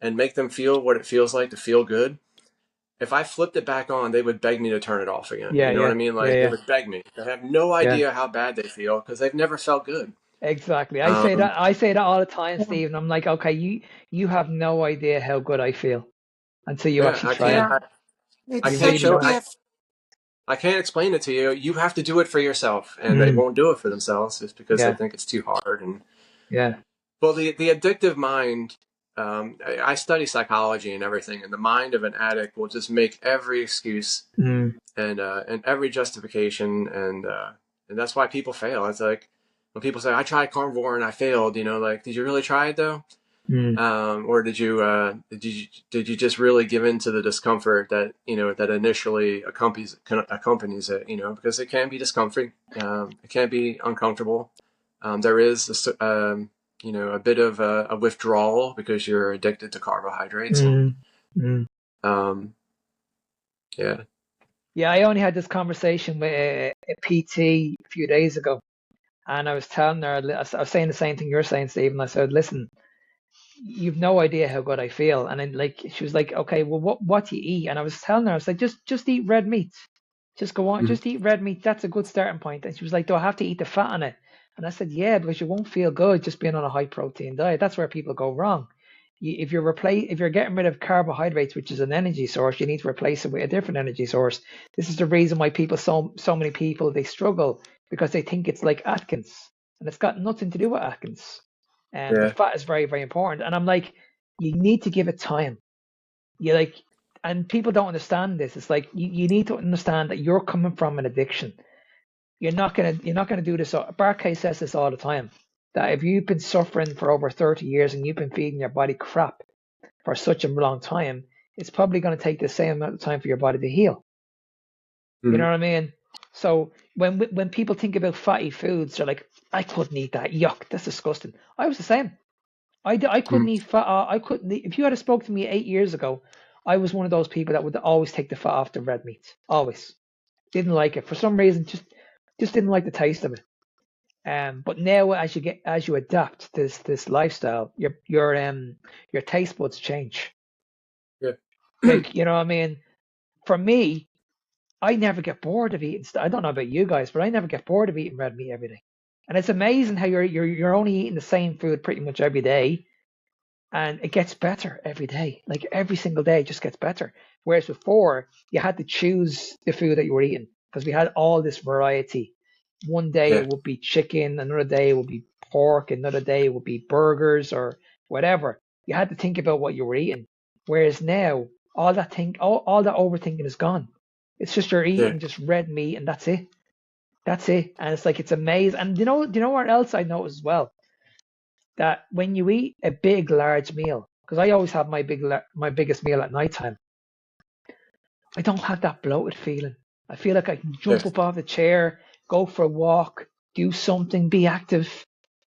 and make them feel what it feels like to feel good, if I flipped it back on, they would beg me to turn it off again. Yeah, You know what I yeah, mean? yeah, Like they yeah, would beg me. They have no yeah. idea how bad they feel because they've never felt good. Exactly. Um, I say that all the time, Yeah. Steve. And I'm like, okay, you have no idea how good I feel until you yeah, actually try it. Yeah. It's I You can't such really a show, don't. gift. I can't explain it to you. You have to do it for yourself, and they Mm, won't do it for themselves just because they yeah, think it's too hard. And yeah. well, the addictive mind. I study psychology and everything, and the mind of an addict will just make every excuse Mm, and every justification, and that's why people fail. It's like when people say, "I tried carnivore and I failed," like, did you really try it though? mm, Or did you just really give in to the discomfort that that initially accompanies it? Because it can be discomfort. It can be uncomfortable. There is a bit of a withdrawal because you're addicted to carbohydrates, and mm, mm. um, yeah. Yeah, I only had this conversation with a PT a few days ago, And I was telling her, I was saying the same thing you're saying, Stephen. I said, listen, you've no idea how good I feel. And then like she was like, okay, well what do you eat? And I was telling her, I was like, just eat red meat. Just go on, Mhm. just eat red meat. That's a good starting point. And she was like, do I have to eat the fat on it? And I said, yeah, because you won't feel good just being on a high protein diet. That's where people go wrong. If you're getting rid of carbohydrates, which is an energy source, you need to replace it with a different energy source. This is the reason why so many people they struggle because they think it's like Atkins, and it's got nothing to do with Atkins. The Yeah. fat is very, very important. And I'm like, you need to give it time. You like, and people don't understand this. It's like you need to understand that you're coming from an addiction. You're not gonna do this. Barclay says this all the time. That if you've been suffering for over 30 years and you've been feeding your body crap for such a long time, it's probably going to take the same amount of time for your body to heal. You know Mhm. what I mean? So when people think about fatty foods, they're like, I couldn't eat that. Yuck, that's disgusting. I was the same. I couldn't Mhm. eat fat. I couldn't eat, if you had spoke to me 8 years ago, I was one of those people that would always take the fat off the red meat. Always. Didn't like it. For some reason, just didn't like the taste of it. But now as you adapt this lifestyle, your taste buds change. Yeah. Like, you know what I mean? For me, I never get bored of eating stuff. I don't know about you guys, but I never get bored of eating red meat every day. And it's amazing how you're only eating the same food pretty much every day, and it gets better every day. Like every single day, it just gets better. Whereas before, you had to choose the food that you were eating because we had all this variety. One day Yeah. it would be chicken, another day it would be pork, another day it would be burgers or whatever. You had to think about what you were eating. Whereas now, all that overthinking is gone. It's just you're Yeah. eating just red meat and that's it. That's it. And it's like it's amazing. And do you know what else I noticed as well? That when you eat a big, large meal, because I always have my biggest meal at nighttime, I don't have that bloated feeling. I feel like I can Yeah. jump up off the chair, go for a walk, do something, be active.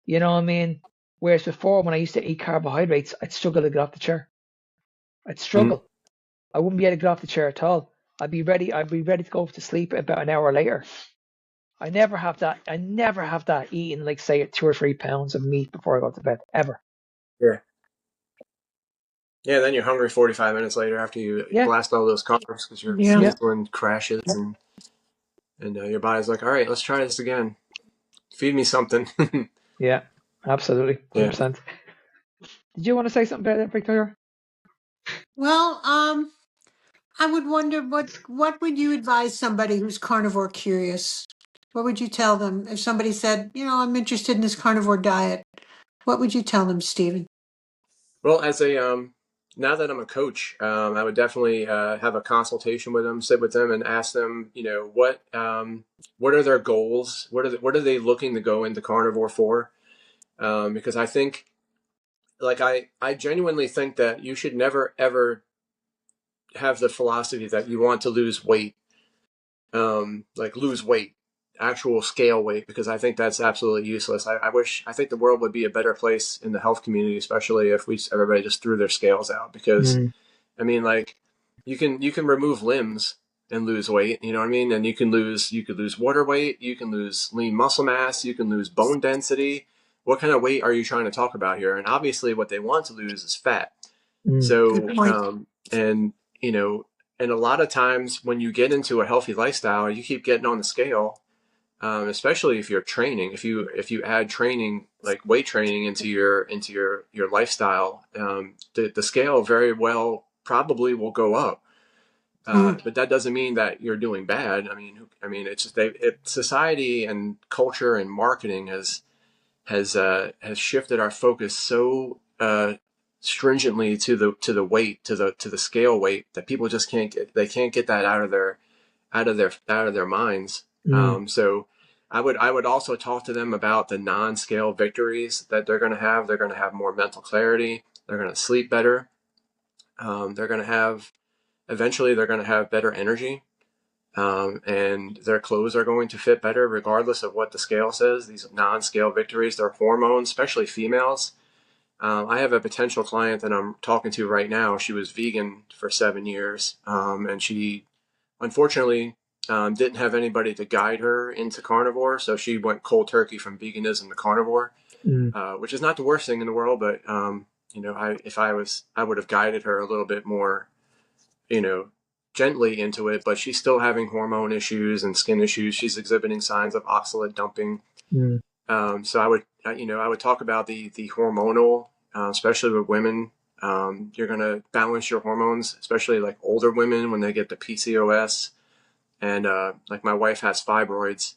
You know what I mean? Whereas before, when I used to eat carbohydrates, I'd struggle to get off the chair. I'd Mhm. struggle. I wouldn't be able to get off the chair at all. I'd be ready. I'd be ready to go to sleep about an hour later. I never have that. I never have that eating like say 2 or 3 pounds of meat before I go to bed ever. Yeah. Yeah. Then you're hungry 45 minutes later after you Yeah, blast all those carbs because your Yeah. yeah, insulin crashes and your body's like, all right, let's try this again. Feed me something. yeah. Absolutely, Yeah. 100%. Did you want to say something about that, Victoria? Well, I would wonder what would you advise somebody who's carnivore curious? What would you tell them if somebody said, I'm interested in this carnivore diet? What would you tell them, Stephen? Well, as a now that I'm a coach, I would definitely have a consultation with them, sit with them, and ask them, what are their goals? What are they looking to go into carnivore for? Because I think, like, I genuinely think that you should never ever have the philosophy that you want to lose weight, like lose weight, actual scale weight, because I think that's absolutely useless. I think the world would be a better place in the health community, especially if everybody just threw their scales out. Because Mm, I mean, like, you can remove limbs and lose weight. You know what I mean? And you could lose water weight. You can lose lean muscle mass. You can lose bone density. What kind of weight are you trying to talk about here? And obviously, what they want to lose is fat. mm, Good So, point. and and a lot of times when you get into a healthy lifestyle, you keep getting on the scale, especially if you're training. If you add training like weight training into your lifestyle, the scale very well probably will go up. Mm, But that doesn't mean that you're doing bad. I mean, it's just society and culture and marketing has shifted our focus so stringently to the weight to the scale weight that people just can't get that out of their minds. mm, So I would also talk to them about the non-scale victories that they're going to have. They're going to have more mental clarity. They're going to sleep better. They're going to have eventually they're going to have better energy. And their clothes are going to fit better regardless of what the scale says. These non-scale victories, their hormones, especially females. I have a potential client that I'm talking to right now. She was vegan for 7 years, and she unfortunately didn't have anybody to guide her into carnivore, so she went cold turkey from veganism to carnivore, Mm, which is not the worst thing in the world. But I would have guided her a little bit more, gently into it. But she's still having hormone issues and skin issues. She's exhibiting signs of oxalate dumping. mm, So I would talk about the hormonal, especially with women. You're gonna balance your hormones, especially like older women when they get the PCOS, and like my wife has fibroids,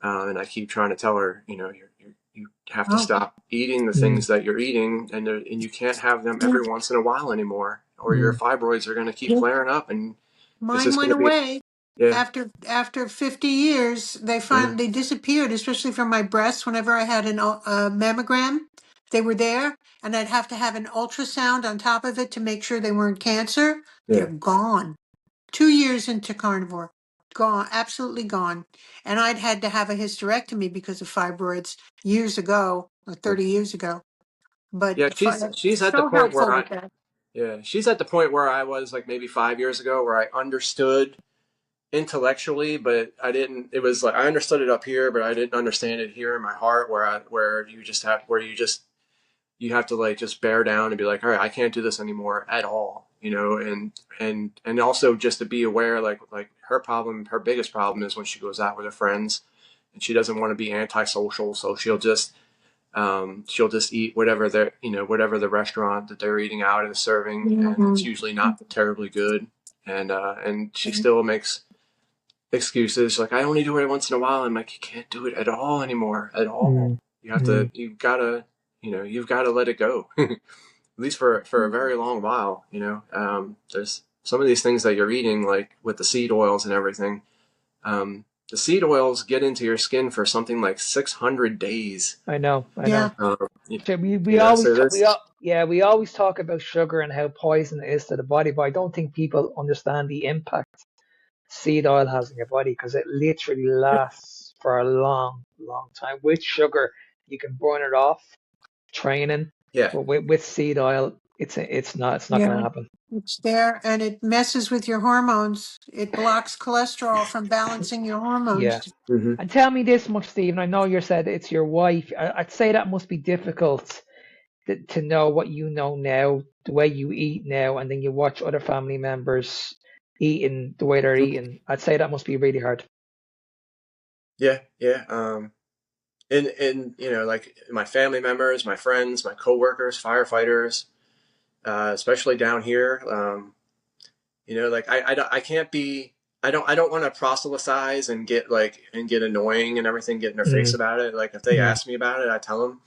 and I keep trying to tell her, you have to Oh, stop eating the mm, things that you're eating, and you can't have them every once in a while anymore, or your mm. fibroids are gonna keep flaring up, and it's mine just went gonna be away yeah. after 50 years. They Mhm. finally disappeared, especially from my breasts. Whenever I had a mammogram, they were there, and I'd have to have an ultrasound on top of it to make sure they weren't cancer. They're Yeah. gone. 2 years into carnivore, gone, absolutely gone. And I'd had to have a hysterectomy because of fibroids years ago, or 30 years ago. But Yeah, she's at the so point helpful where I with that. yeah, she's at the point where I was like maybe 5 years ago, where I understood intellectually, but I didn't. It was like I understood it up here, but I didn't understand it here in my heart, where you have to like just bear down and be like, all right, I can't do this anymore at all, and also just to be aware, like her biggest problem is when she goes out with her friends, and she doesn't want to be antisocial, so she'll just eat whatever the restaurant that they're eating out is serving, and it's Mhm. usually not terribly good, and she still makes excuses like I only do it once in a while. I'm like, you can't do it at all anymore, at all. Mm, mm, You've gotta let it go. At least for a very long while. There's some of these things that you're eating, like with the seed oils and everything. The seed oils get into your skin for something like 600 days. I know, I Yeah, know. You, So we you know, always so talk, this, yeah, we always talk about sugar and how poison it is to the body, but I don't think people understand the impact seed oil has in your body because it literally lasts for a long, long time. With sugar, you can burn it off training, yeah, but with seed oil, it's not going yeah. to happen. It's there and it messes with your hormones. It blocks cholesterol from balancing your Yeah. hormones. hmm And tell me this much, Stephen. I know you said it's your wife. I'd say that must be difficult to know what you know now, the way you eat now, and then you watch other family members eating the way they're eating. I'd say that must be really hard. yeah, yeah. And like my family members, my friends, my coworkers, firefighters, especially down here. Like I can't be. I don't want to proselytize and get annoying and everything, get in their face Mm, about it. Like if they mm, ask me about it, I tell them.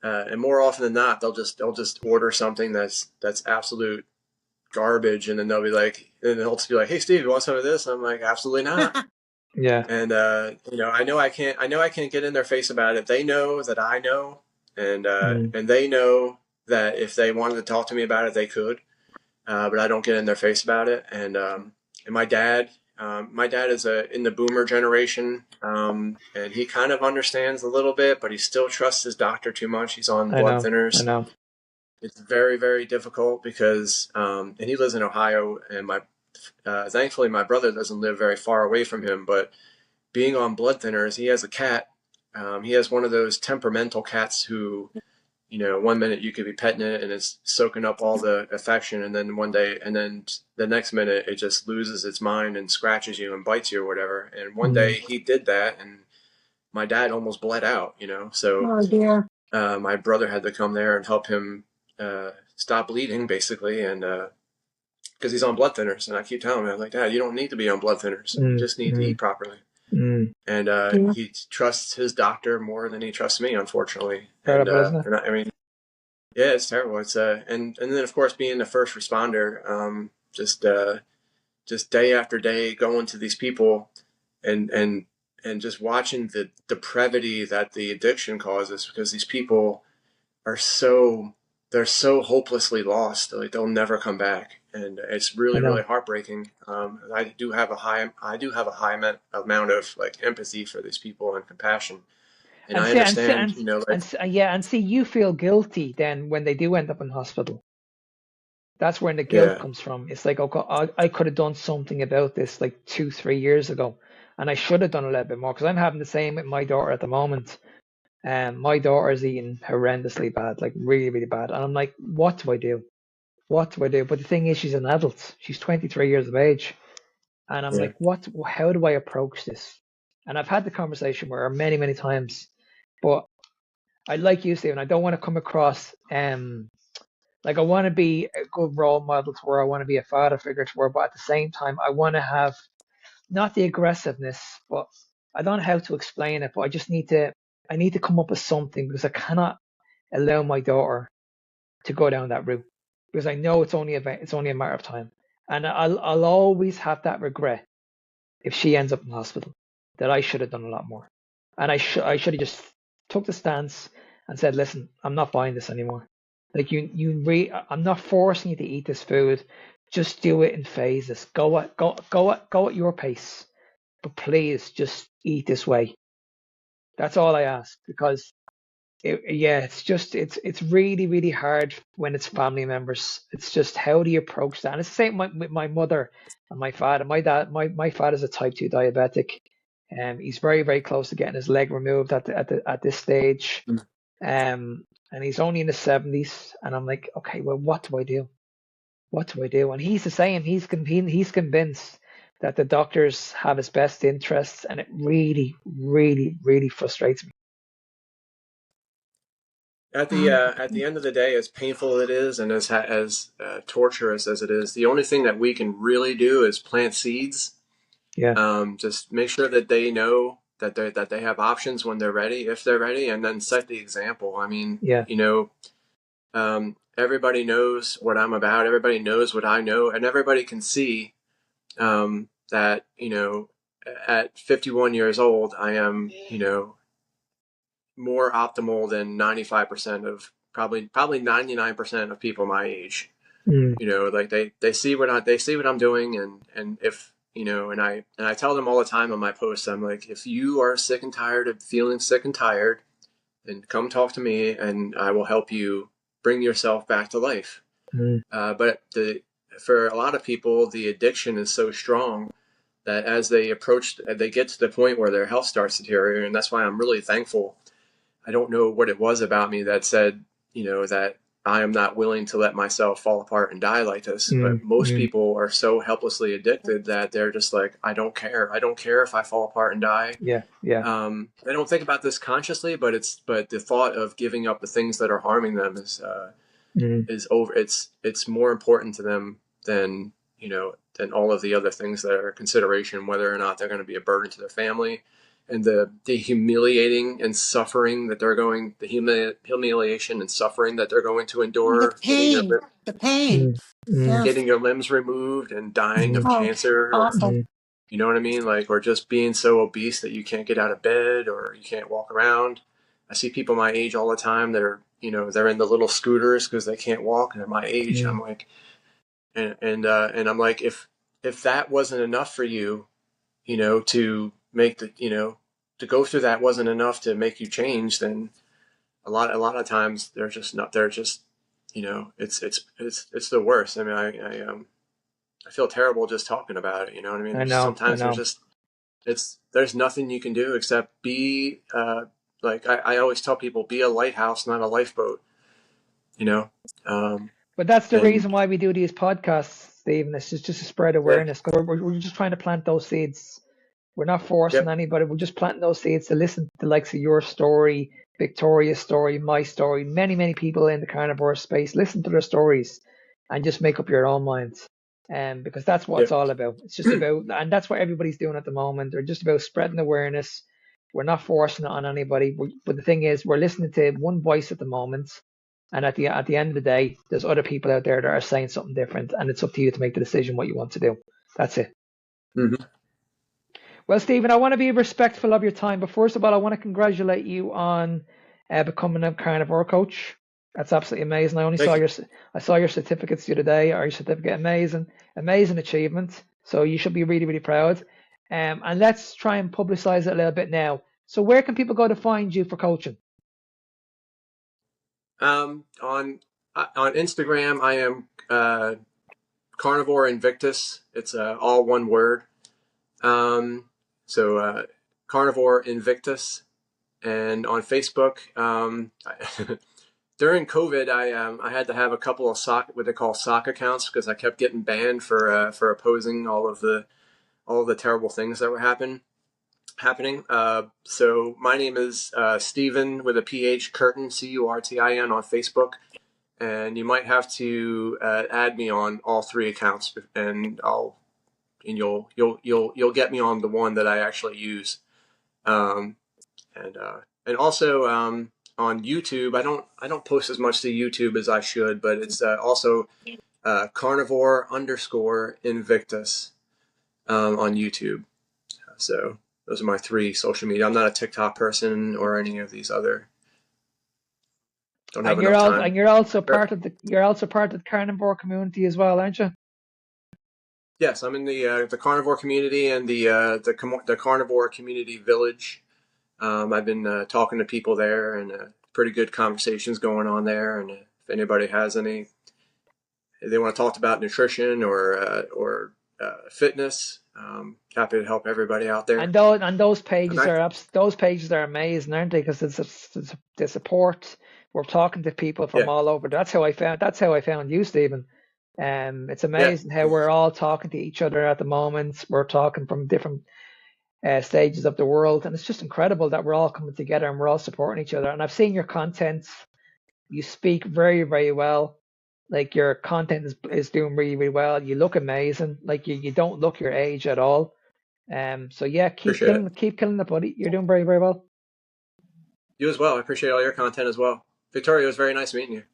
And more often than not, they'll just order something that's absolute garbage, and then they'll just be like, "Hey, Steve, you want some of this?" I'm like, "Absolutely not." yeah. And I know I can't get in their face about it. They know that I know, and Mm, and they know that if they wanted to talk to me about it, they could. But I don't get in their face about it. And my dad is in the boomer generation, and he kind of understands a little bit, but he still trusts his doctor too much. He's on I blood know. I thinners. know. It's very, very difficult because, and he lives in Ohio, and thankfully my brother doesn't live very far away from him. But being on blood thinners, he has a cat. He has one of those temperamental cats who, one minute you could be petting it and it's soaking up all the affection, and then the next minute it just loses its mind and scratches you and bites you or whatever. And one day Mm, he did that, and my dad almost bled out. So Oh dear. my brother had to come there and help him stop bleeding, basically, and because he's on blood thinners. And I keep telling him, I'm like, Dad, you don't need to be on blood thinners. You mm, just need to mm, eat properly. mm. And Yeah. he trusts his doctor more than he trusts me, unfortunately. And Incredible, isn't it? and I mean, yeah, it's terrible. It's and then of course being the first responder, just day after day going to these people, and just watching the depravity that the addiction causes, because these people are they're so hopelessly lost, like they'll never come back, and it's I really, really know. heartbreaking. I do have a high amount of like empathy for these people and compassion, and And I see, and see, understand, like yeah, and see, you feel guilty then when they do end up in hospital. That's where the guilt Yeah. comes from. It's like, okay, I could have done something about this like 2, 3 years ago, and I should have done a little bit more, because I'm having the same with my daughter at the moment. My daughter's eating horrendously bad, like really, really bad. And I'm like, what do I do? What do I do? But the thing is, she's an adult. She's 23 years of age. And I'm Yeah. like, how do I approach this? And I've had the conversation with her many, many times. But I like you, Stephen, I don't want to come across like I want to be a good role model to her. I want to be a father figure to her, but at the same time, I want to have not the aggressiveness, but I don't know how to explain it. But I need to come up with something, because I cannot allow my daughter to go down that route, because I know it's only a matter of time, and I'll always have that regret if she ends up in hospital, that I should have done a lot more, and I should have just took the stance and said, listen, I'm not buying this anymore. Like I'm not forcing you to eat this food. Just do it in phases. Go at your pace, but please just eat this way. That's all I ask, because it's really, really hard when it's family members. It's just, how do you approach that? And it's the same with my mother and my father. My father's a type 2 diabetic, and he's very, very close to getting his leg removed at this stage. Mm. And he's only in his 70s, and I'm like, okay, well, what do I do? What do I do? And he's the same. He's convinced that the doctors have his best interests, and it really, really, really frustrates me. At the end of the day, as painful as it is, and as torturous as it is, the only thing that we can really do is plant seeds. Yeah, Just make sure that they know that they have options when they're ready, if they're ready, and then set the example. I mean, yeah, everybody knows what I'm about. Everybody knows what I know, and everybody can see that at 51 years old, I am more optimal than 95% of probably 99% of people my age. mm, Like they see what I'm doing, and if and I tell them all the time on my posts, I'm like, if you are sick and tired of feeling sick and tired, then come talk to me, and I will help you bring yourself back to life. mm, But for a lot of people, the addiction is so strong that as they get to the point where their health starts deteriorating. And that's why I'm really thankful. I don't know what it was about me that said, that I am not willing to let myself fall apart and die like this. mm, But most mm. people are so helplessly addicted that they're just like, I don't care. I don't care if I fall apart and die. Yeah, yeah, They don't think about this consciously, but the thought of giving up the things that are harming them mm, is over. It's more important to them than all of the other things that are a consideration, whether or not they're going to be a burden to their family, and the humiliating and suffering that they're going, the humiliation and suffering that they're going to The endure, pain, the pain. mm, mm, Yeah. getting your limbs removed and dying mm, of Oh, cancer, or awful. mm, you know what I mean, like, or just being so obese that you can't get out of bed or you can't walk around. I see people my age all the time that are, they're in the little scooters because they can't walk, and they're my age. mm. I'm like, and I'm like, if that wasn't enough for you, to make to go through that wasn't enough to make you change, then a lot of times they're just not. They're just, it's the worst. I mean, I feel terrible just talking about it. You know what I mean? I There's know, I sometimes know. there's nothing you can do except be like I always tell people, be a lighthouse, not a lifeboat. You know, um, But that's the and reason why we do these podcasts, Stephen. It's just to spread yeah, awareness, because we're just trying to plant those seeds. We're not forcing yep, anybody. We're just planting those seeds to listen to the likes of your story, Victoria's story, my story, many, many people in the carnivore space. Listen to their stories and just make up your own minds. Because that's what it's yep, all about. It's just about, and that's what everybody's doing at the moment. They're just about spreading awareness. We're not forcing it on anybody. But the thing is, we're listening to one voice at the moment. And at the end of the day, there's other people out there that are saying something different, and it's up to you to make the decision what you want to do. That's it. mm-hmm. Well, Stephen, I want to be respectful of your time, but first of all, I want to congratulate you on becoming a carnivore coach. That's absolutely amazing. Thank you. I saw your certificates the other day. Or your certificate, amazing, amazing achievement. So you should be really, really proud. And let's try and publicize it a little bit now. So where can people go to find you for coaching? On On Instagram, I am Carnivore Invictus. It's all one word. So Carnivore Invictus. And on Facebook, during COVID, I had to have a couple of what they call sock accounts because I kept getting banned for opposing all the terrible things that were happening. So my name is Stephen with a PH Curtin, Curtin on Facebook, and you might have to add me on all three accounts, and you'll get me on the one that I actually use. And also on YouTube, I don't post as much to YouTube as I should, but it's also Carnivore _ Invictus on YouTube. So those are my three social media. I'm not a TikTok person or any of these other. Don't have enough time. And you're also part of the carnivore community as well, aren't you? Yes, I'm in the carnivore community and the carnivore community village. I've been talking to people there, and pretty good conversations going on there. And if anybody has they want to talk about nutrition or fitness, happy to help everybody out there. And those pages are amazing, aren't they? Because it's the support. We're talking to people from all over. That's how I found you, Stephen. It's amazing how we're all talking to each other at the moment. We're talking from different stages of the world, and it's just incredible that we're all coming together and we're all supporting each other. And I've seen your content. You speak very, very well. Like, your content is doing really, really well. You look amazing. Like, you don't look your age at all. So yeah, keep killing it, buddy. You're doing very, very well. You as well. I appreciate all your content as well. Victoria, it was very nice meeting you.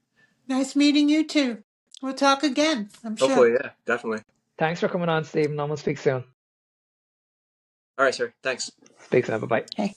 Nice meeting you too. We'll talk again, I'm sure. Hopefully, yeah, definitely. Thanks for coming on, Stephen. We'll speak soon. All right, sir. Thanks. Speak soon. Bye-bye. Okay.